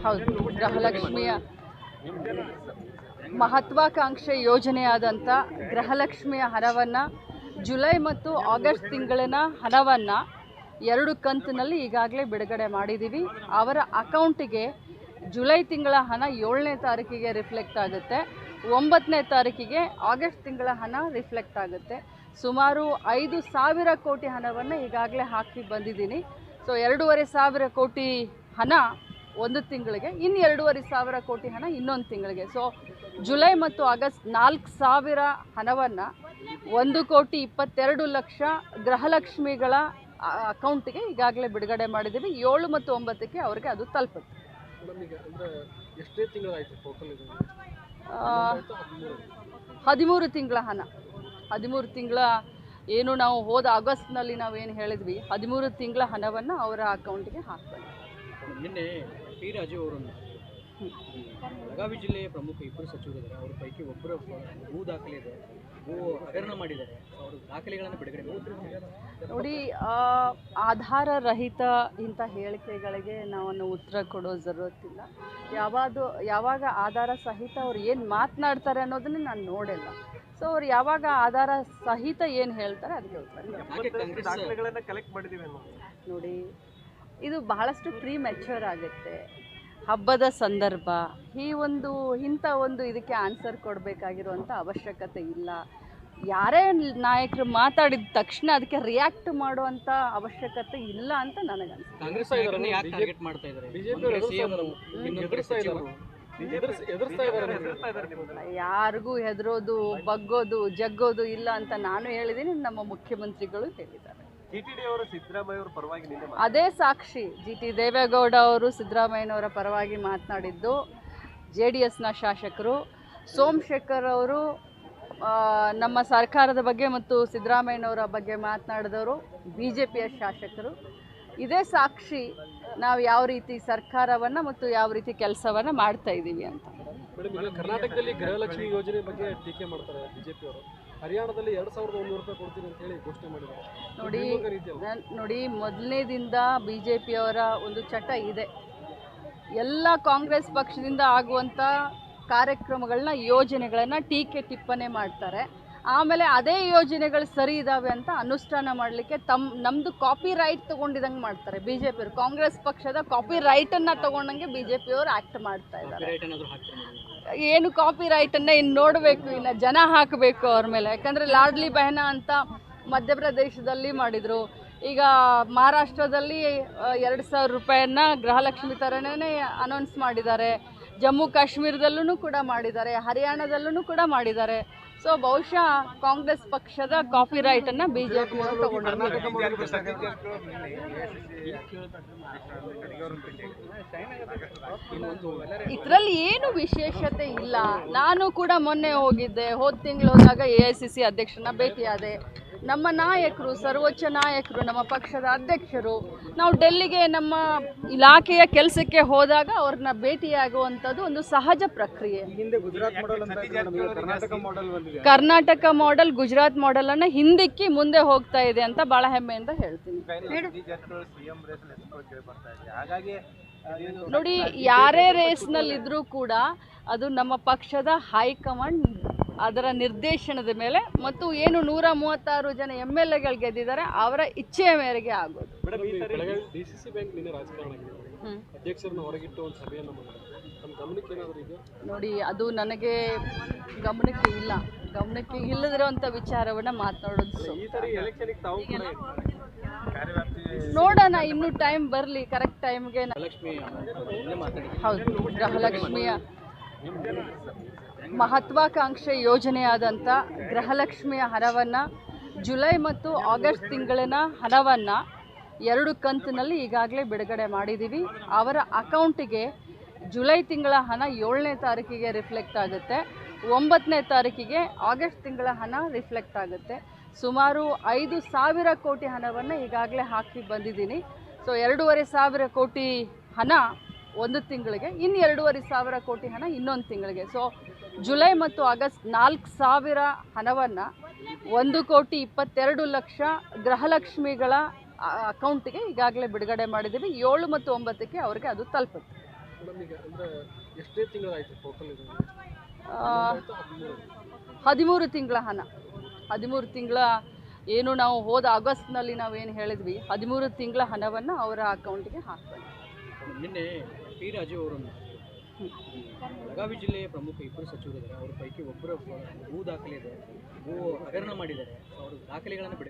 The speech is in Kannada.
ಹೌದು, ಗೃಹಲಕ್ಷ್ಮಿಯ ಮಹತ್ವಾಕಾಂಕ್ಷೆ ಯೋಜನೆಯಾದಂಥ ಗೃಹಲಕ್ಷ್ಮಿಯ ಹಣವನ್ನು ಜುಲೈ ಮತ್ತು ಆಗಸ್ಟ್ ತಿಂಗಳಿನ ಹಣವನ್ನು 2 ಕಂತಿನಲ್ಲಿ ಈಗಾಗಲೇ ಬಿಡುಗಡೆ ಮಾಡಿದ್ದೀವಿ. ಅವರ ಅಕೌಂಟಿಗೆ ಜುಲೈ ತಿಂಗಳ ಹಣ 7ನೇ ತಾರೀಕಿಗೆ ರಿಫ್ಲೆಕ್ಟ್ ಆಗುತ್ತೆ, 9ನೇ ತಾರೀಕಿಗೆ ಆಗಸ್ಟ್ ತಿಂಗಳ ಹಣ ರಿಫ್ಲೆಕ್ಟ್ ಆಗುತ್ತೆ. ಸುಮಾರು 5,000 ಕೋಟಿ ಹಣವನ್ನು ಈಗಾಗಲೇ ಹಾಕಿ ಬಂದಿದ್ದೀನಿ. ಸೊ 2,500 ಕೋಟಿ ಹಣ ಒಂದು ತಿಂಗಳಿಗೆ, ಇನ್ನು 2,500 ಕೋಟಿ ಹಣ ಇನ್ನೊಂದು ತಿಂಗಳಿಗೆ. ಸೊ ಜುಲೈ ಮತ್ತು ಆಗಸ್ಟ್ 4,000 ಹಣವನ್ನು 1,22,00,000 ಗೃಹಲಕ್ಷ್ಮಿಗಳ ಅಕೌಂಟಿಗೆ ಈಗಾಗಲೇ ಬಿಡುಗಡೆ ಮಾಡಿದ್ದೀವಿ. 7 ಮತ್ತು 9ಕ್ಕೆ ಅವರಿಗೆ ಅದು ತಲುಪುತ್ತೆ. 13 ತಿಂಗಳ ಹಣ, 13 ತಿಂಗಳ ಏನು ನಾವು ಹೋದ ಆಗಸ್ಟ್ನಲ್ಲಿ ನಾವೇನು ಹೇಳಿದ್ವಿ, 13 ತಿಂಗಳ ಹಣವನ್ನು ಅವರ ಅಕೌಂಟಿಗೆ ಹಾಕ್ಬೇಕು. ನಿನ್ನೆ ಪಿ ರಾಜು ಅವರನ್ನು ಬೆಳಗಾವಿ ಜಿಲ್ಲೆಯ ಪ್ರಮುಖ 2 ಸಚಿವರಿದ್ದಾರೆ, ಅವರ ಪೈಕಿ ಒಬ್ಬರು ಭೂ ದಾಖಲೆ ಇದೆ, ಭೂ ಹಗರಣ ಮಾಡಿದ್ದಾರೆ, ಅವರು ದಾಖಲೆಗಳನ್ನು ಬಿಡುಗಡೆ ಮಾಡಿದ್ದಾರೆ. ನೋಡಿ, ಆಧಾರ ರಹಿತ ಇಂಥ ಹೇಳಿಕೆಗಳಿಗೆ ನಾವು ಉತ್ತರ ಕೊಡೋ ಜರುರತ್ತಿಲ್ಲ. ಯಾವಾಗ ಆಧಾರ ಸಹಿತ ಅವ್ರು ಏನು ಮಾತನಾಡ್ತಾರೆ ಅನ್ನೋದನ್ನ ನಾನು ನೋಡಿಲ್ಲ. ಸೊ ಅವ್ರು ಯಾವಾಗ ಆಧಾರ ಸಹಿತ ಏನು ಹೇಳ್ತಾರೆ ಅದಕ್ಕೆ ಉತ್ತರ. ನೋಡಿ, ಇದು ಬಹಳಷ್ಟು ಪ್ರೀ ಮೆಚ್ಯೂರ್ ಆಗುತ್ತೆ. ಹಬ್ಬದ ಸಂದರ್ಭ, ಇಂಥ ಒಂದು ಇದಕ್ಕೆ ಆನ್ಸರ್ ಕೊಡಬೇಕಾಗಿರುವಂಥ ಅವಶ್ಯಕತೆ ಇಲ್ಲ. ಯಾರೇ ನಾಯಕರು ಮಾತಾಡಿದ ತಕ್ಷಣ ಅದಕ್ಕೆ ರಿಯಾಕ್ಟ್ ಮಾಡುವಂಥ ಅವಶ್ಯಕತೆ ಇಲ್ಲ ಅಂತ ನನಗನ್ಸುತ್ತೆ. ಯಾರಿಗೂ ಹೆದರೋದು, ಬಗ್ಗೋದು, ಜಗ್ಗೋದು ಇಲ್ಲ ಅಂತ ನಾನು ಹೇಳಿದ್ದೀನಿ, ನಮ್ಮ ಮುಖ್ಯಮಂತ್ರಿಗಳು ಹೇಳಿದ್ದಾರೆ. ಅದೇ ಸಾಕ್ಷಿ. GT ದೇವೇಗೌಡ ಅವರು ಸಿದ್ದರಾಮಯ್ಯನವರ ಪರವಾಗಿ ಮಾತನಾಡಿದ್ದು JDSನ ಶಾಸಕರು, ಸೋಮಶೇಖರ್ ಅವರು ನಮ್ಮ ಸರ್ಕಾರದ ಬಗ್ಗೆ ಮತ್ತು ಸಿದ್ದರಾಮಯ್ಯನವರ ಬಗ್ಗೆ ಮಾತನಾಡಿದವರು BJPಯ ಶಾಸಕರು. ಇದೇ ಸಾಕ್ಷಿ ನಾವು ಯಾವ ರೀತಿ ಸರ್ಕಾರವನ್ನು ಮತ್ತು ಯಾವ ರೀತಿ ಕೆಲಸವನ್ನು ಮಾಡ್ತಾ ಇದ್ದೀವಿ ಅಂತ. ಕರ್ನಾಟಕದಲ್ಲಿ ಗೃಹಲಕ್ಷ್ಮಿ ಯೋಜನೆ ಬಗ್ಗೆ ಟೀಕೆ ಮಾಡ್ತಾರೆ BJP ಅವರು. ಹರಿಯಾಣದಲ್ಲಿ 2,100 ರೂಪಾಯಿ ಕೊಡ್ತೀನಿ ಅಂತ ಹೇಳಿ ಘೋಷಣೆ ಮಾಡಿದ್ದಾರೆ. ನೋಡಿ, ಮೊದಲನೇದಿಂದ BJPಯವರ ಒಂದು ಚಟ ಇದೆ. ಎಲ್ಲ ಕಾಂಗ್ರೆಸ್ ಪಕ್ಷದಿಂದ ಆಗುವಂಥ ಕಾರ್ಯಕ್ರಮಗಳನ್ನ, ಯೋಜನೆಗಳನ್ನು ಟೀಕೆ ಟಿಪ್ಪಣಿ ಮಾಡ್ತಾರೆ. ಆಮೇಲೆ ಅದೇ ಯೋಜನೆಗಳು ಸರಿ ಇದ್ದಾವೆ ಅಂತ ಅನುಷ್ಠಾನ ಮಾಡಲಿಕ್ಕೆ ನಮ್ಮದು ಕಾಪಿ ರೈಟ್ ತೊಗೊಂಡಿದ್ದಂಗೆ ಮಾಡ್ತಾರೆ BJPಯವರು. ಕಾಂಗ್ರೆಸ್ ಪಕ್ಷದ ಕಾಪಿ ರೈಟನ್ನು ತೊಗೊಂಡಂಗೆ BJPಯವರು ಆ್ಯಕ್ಟ್ ಮಾಡ್ತಾ ಇದ್ದಾರೆ. ಏನು ಕಾಪಿ ರೈಟನ್ನು ಇನ್ನು ನೋಡಬೇಕು, ಇನ್ನು ಜನ ಹಾಕಬೇಕು ಅವ್ರ ಮೇಲೆ. ಯಾಕಂದರೆ ಲಾಡ್ಲಿ ಬೆಹನಾ ಅಂತ ಮಧ್ಯಪ್ರದೇಶದಲ್ಲಿ ಮಾಡಿದರು, ಈಗ ಮಹಾರಾಷ್ಟ್ರದಲ್ಲಿ 2,000 ರೂಪಾಯಿಯನ್ನು ಗೃಹಲಕ್ಷ್ಮಿ ಥರನೇ ಅನೌನ್ಸ್ ಮಾಡಿದ್ದಾರೆ, ಜಮ್ಮು ಕಾಶ್ಮೀರದಲ್ಲೂ ಕೂಡ ಮಾಡಿದ್ದಾರೆ, ಹರಿಯಾಣದಲ್ಲೂ ಕೂಡ ಮಾಡಿದ್ದಾರೆ. ಸೊ ಬಹುಶಃ ಕಾಂಗ್ರೆಸ್ ಪಕ್ಷದ ಕಾಪಿ ರೈಟನ್ನು BJP ತಗೊಂಡಿದ್ದಾರೆ. ಇದರಲ್ಲಿ ಏನು ವಿಶೇಷತೆ ಇಲ್ಲ. ನಾನು ಕೂಡ ಮೊನ್ನೆ ಹೋಗಿದ್ದೆ, ಹೋದ ತಿಂಗಳು ಹೋದಾಗ AICC ಅಧ್ಯಕ್ಷರನ್ನ ಭೇಟಿಯಾದೆ. ನಮ್ಮ ನಾಯಕರು, ಸರ್ವೋಚ್ಚ ನಾಯಕರು, ನಮ್ಮ ಪಕ್ಷದ ಅಧ್ಯಕ್ಷರು, ನಾವು ಡೆಲ್ಲಿಗೆ ನಮ್ಮ ಇಲಾಖೆಯ ಕೆಲಸಕ್ಕೆ ಹೋದಾಗ ಅವ್ರನ್ನ ಭೇಟಿಯಾಗುವಂಥದ್ದು ಒಂದು ಸಹಜ ಪ್ರಕ್ರಿಯೆ. ಕರ್ನಾಟಕ ಮಾಡೆಲ್ ಗುಜರಾತ್ ಮಾಡೆಲನ್ನು ಹಿಂದಿಕ್ಕಿ ಮುಂದೆ ಹೋಗ್ತಾ ಇದೆ ಅಂತ ಭಾಳ ಹೆಮ್ಮೆಯಿಂದ ಹೇಳ್ತೀನಿ. ನೋಡಿ, ಯಾರೇ ರೇಸ್ನಲ್ಲಿದ್ದರೂ ಕೂಡ ಅದು ನಮ್ಮ ಪಕ್ಷದ ಹೈಕಮಾಂಡ್ ಅದರ ನಿರ್ದೇಶನದ ಮೇಲೆ ಮತ್ತು ಏನು 136 ಜನ MLAಗಳು ಗೆದ್ದಿದ್ದಾರೆ ಅವರ ಇಚ್ಛೆಯ ಮೇರೆಗೆ ಆಗೋದು. DCC ಬ್ಯಾಂಕ್ ನಿನ್ನೆ ರಾಜಕಾರಣ ಅಧ್ಯಕ್ಷರನ್ನು ಹೊರಗಿಟ್ಟು ಒಂದು ಸಭೆಯನ್ನು ಮಾಡಿದ್ದಾರೆ. ನಮ್ಮ ಗಮನಕ್ಕೆ ಏನಾದರೂ ಇದೆ? ನೋಡಿ, ಅದು ನನಗೆ ಗಮನಕ್ಕೆ ಇಲ್ಲದಿರುವಂಥ ವಿಚಾರವನ್ನು ಮಾತನಾಡೋದು. ನೋಡೋಣ, ಇನ್ನೂ ಟೈಮ್ ಬರಲಿ, ಕರೆಕ್ಟ್ ಟೈಮ್ಗೆ. ಹೌದು, ಗೃಹಲಕ್ಷ್ಮಿಯ ಮಹತ್ವಾಕಾಂಕ್ಷೆ ಯೋಜನೆಯಾದಂಥ ಗೃಹಲಕ್ಷ್ಮಿಯ ಹಣವನ್ನು ಜುಲೈ ಮತ್ತು ಆಗಸ್ಟ್ ತಿಂಗಳಿನ ಹಣವನ್ನು 2 ಕಂತಿನಲ್ಲಿ ಈಗಾಗಲೇ ಬಿಡುಗಡೆ ಮಾಡಿದ್ದೀವಿ. ಅವರ ಅಕೌಂಟಿಗೆ ಜುಲೈ ತಿಂಗಳ ಹಣ 7ನೇ ತಾರೀಕಿಗೆ ರಿಫ್ಲೆಕ್ಟ್ ಆಗುತ್ತೆ, 9ನೇ ತಾರೀಕಿಗೆ ಆಗಸ್ಟ್ ತಿಂಗಳ ಹಣ ರಿಫ್ಲೆಕ್ಟ್ ಆಗುತ್ತೆ. ಸುಮಾರು 5,000 ಕೋಟಿ ಹಣವನ್ನು ಈಗಾಗಲೇ ಹಾಕಿ ಬಂದಿದ್ದೀನಿ. ಸೊ 2,500 ಕೋಟಿ ಹಣ ಒಂದು ತಿಂಗಳಿಗೆ, ಇನ್ನು 2,500 ಕೋಟಿ ಹಣ ಇನ್ನೊಂದು ತಿಂಗಳಿಗೆ. ಸೊ ಜುಲೈ ಮತ್ತು ಆಗಸ್ಟ್ 4,000 ಹಣವನ್ನು 1,22,00,000 ಗೃಹಲಕ್ಷ್ಮಿಗಳ ಅಕೌಂಟಿಗೆ ಈಗಾಗಲೇ ಬಿಡುಗಡೆ ಮಾಡಿದ್ದೀವಿ. 7 ಮತ್ತು 9ಕ್ಕೆ ಅವ್ರಿಗೆ ಅದು ತಲುಪುತ್ತೆ. ಎಷ್ಟೇ ತಿಂಗಳಾಯಿತು ಟೋಟಲ್ 13 ತಿಂಗಳ ಹಣ, 13 ತಿಂಗಳ ಏನು ನಾವು ಹೋದ ಆಗಸ್ಟ್ನಲ್ಲಿ ನಾವೇನು ಹೇಳಿದ್ವಿ, 13 ತಿಂಗಳ ಹಣವನ್ನು ಅವರ ಅಕೌಂಟಿಗೆ ಹಾಕ್ತಾರೆ. ನಿನ್ನೆ ಪಿ ರಾಜು ಅವರನ್ನು ಬೆಳಗಾವಿ ಜಿಲ್ಲೆಯ ಪ್ರಮುಖ ಇಬ್ಬರು ಸಚಿವರಿದ್ದಾರೆ, ಅವ್ರ ಪೈಕಿ ಒಬ್ಬರ ಭೂ ದಾಖಲೆ ಇದೆ, ಭೂ ಹಗರಣ ಮಾಡಿದ್ದಾರೆ, ಅವರು ದಾಖಲೆಗಳನ್ನು